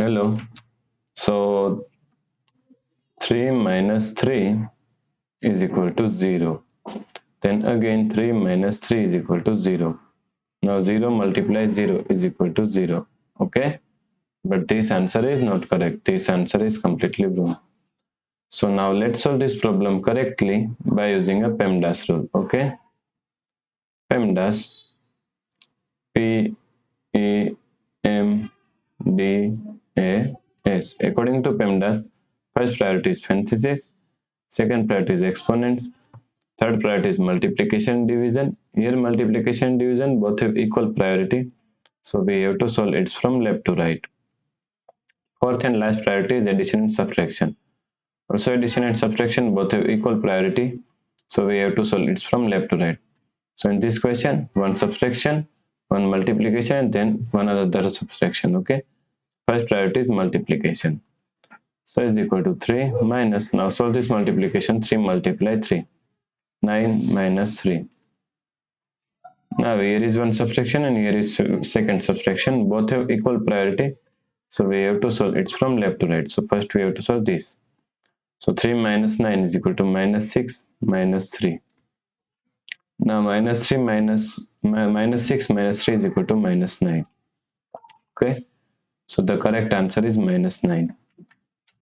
Hello. So 3 minus 3 is equal to 0. Then again 3 minus 3 is equal to 0. Now 0 multiplies 0 is equal to 0. Okay? But this answer is not correct. This answer is completely wrong. So now let's solve this problem correctly by using a PEMDAS rule. Okay? PEMDAS, P E M D A S. According to PEMDAS, first priority is parenthesis, second priority is exponents, third priority is multiplication division. Here multiplication division both have equal priority, so we have to solve it from left to right. Fourth and last priority is addition and subtraction. Also addition and subtraction both have equal priority, so we have to solve it from left to right. So in this question, one subtraction, one multiplication, and then one other subtraction. Okay. First priority is multiplication. So is equal to 3 minus, now solve this multiplication, 3 multiply 3, 9 minus 3. Now here is one subtraction and here is second subtraction. Both have equal priority. So we have to solve it from left to right. So first we have to solve this. So 3 minus 9 is equal to minus 6 minus 3. Now minus 3 minus 6 minus 3 is equal to minus 9. Okay. So the correct answer is minus 9.